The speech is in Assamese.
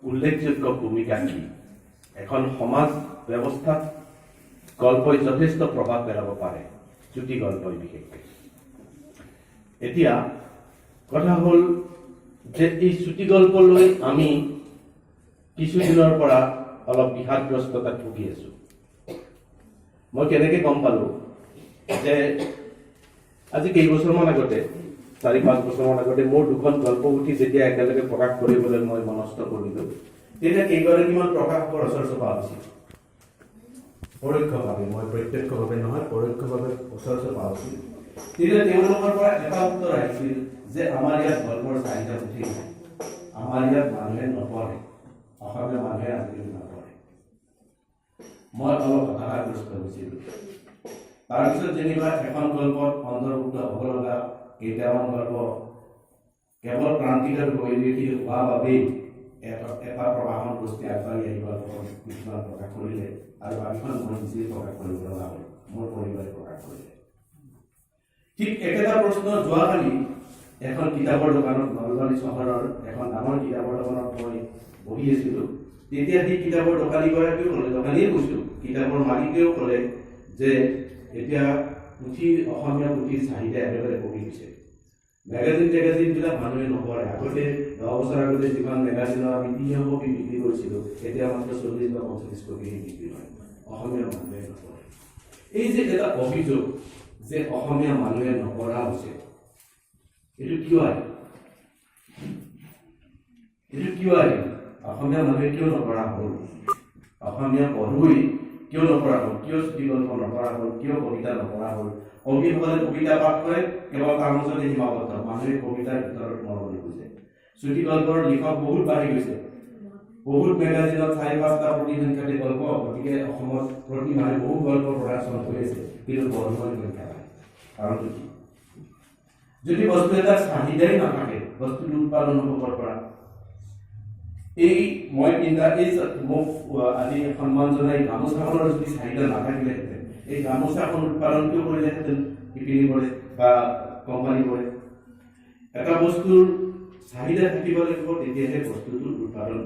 উল্লেখযোগ্য ভূমিকা কি এখন সমাজ ব্যৱস্থাত গল্পই যথেষ্ট প্ৰভাৱ পেলাব পাৰে চুটি গল্পই বিশেষকৈ এতিয়া কথা হল যে এই চুটি গল্প লৈ আমি কিছুদিনৰ পৰা অলপ বিহাদগ্ৰস্ততাত ভুগি আছো মই কেনেকৈ গম পালো যে আজি কেইবছৰমান আগতে 4-5 বছৰমান আগতে মোৰ দুখন গল্পপুথি যেতিয়া একেলগে প্ৰকাশ কৰিবলৈ মই মনস্থ কৰিলো তেতিয়া কেইগৰাকীমান প্ৰকাশকৰ ওচৰ চপা হৈছিল পৰোক্ষভাৱে মই প্ৰত্যক্ষভাৱে নহয় পৰোক্ষভাৱে ওচৰ চপা হৈছিল তেতিয়া তেওঁলোকৰ পৰা এটা উত্তৰ আহিছিল যে আমাৰ ইয়াত গল্পৰ চাহিদা উঠি নাই আমাৰ ইয়াত মানুহে নপঢ়ে অসমীয়া মানুহে আজিকালি নপঢ়ে মই অলপ হতাশাগ্ৰস্ত হৈছিলোঁ তাৰপিছত যেনিবা এখন গল্পত অন্তৰ্ভুক্ত হ'ব লগা কেইটামান গল্প কেৱল ক্ৰান্তিকাৰ পৰিৱেশী হোৱা বাবেই এটা প্ৰকাশন গোষ্ঠী আগবাঢ়ি আহি গল্পখন কিছুমান প্ৰকাশ কৰিলে আৰু বাকীখন মই নিজেই প্ৰকাশ কৰিব লগা হ'ল মোৰ পৰিবাৰে প্ৰকাশ কৰিলে ঠিক একেটা প্ৰশ্ন যোৱাকালি এখন কিতাপৰ দোকানত নলবাৰী চহৰৰ এখন ডাঙৰ কিতাপৰ দোকানত মই বহি আছিলোঁ তেতিয়া সেই কিতাপৰ দোকানীগৰাকীও ক'লে দোকানীয়ে কৈছোঁ কিতাপৰ মালিকেও ক'লে যে এতিয়া অসমীয়া পুথিৰ চাহিদা একেবাৰে কমি গৈছে মেগাজিনবিলাক মানুহে নপঢ়ে আগতে 10 বছৰ আগতে যিমান মেগাজিনৰ আমি 300 কপি বিক্ৰী কৰিছিলোঁ এতিয়া মাত্ৰ 40 বা 45 কপি বিক্ৰী হয় অসমীয়া মানুহে নপঢ়ে এই যে এটা অভিযোগ যে অসমীয়া মানুহে নপঢ়া হৈছে এইটো কিয় আহিল অসমীয়া মানুহে কিয় নপঢ়া হ'ল অসমীয়া পঢ়ুৱৈ কিয় নপঢ়া হ'ল কিয় চুটি গল্প নপঢ়া হ'ল কিয় কবিতা নপঢ়া হ'ল কবিসকলে কবিতা পাঠ কৰে কেৱল তাৰ মাজতে সীমাবদ্ধ মানুহে কবিতাৰ ভিতৰত মৰম নুবুজে চুটি গল্পৰ লিখক বহুত বাঢ়ি গৈছে বহুত মেগাজিনত 4-5টা প্ৰতিসংখ্যাতে গল্প গতিকে অসমত প্ৰতি মাহে বহু গল্প প্ৰকাশন হৈ আছে কিন্তু পঢ়ুৱৈ সংখ্যা নাই কাৰণটো কি যদি বস্তু এটা চাহিদাই নাথাকে বস্তুটো উৎপাদন হ'ব পৰা এই মই পিন্ধা এই মোক আজি সন্মান জনাই গামোচাখনৰ যদি চাহিদা নাথাকিলেহেঁতেন এই গামোচাখন উৎপাদন কিয় কৰিলেহেঁতেন শিপিনীবোৰে বা কোম্পানীবোৰে এটা বস্তুৰ চাহিদা থাকিব লাগিব তেতিয়াহে বস্তুটোৰ উৎপাদন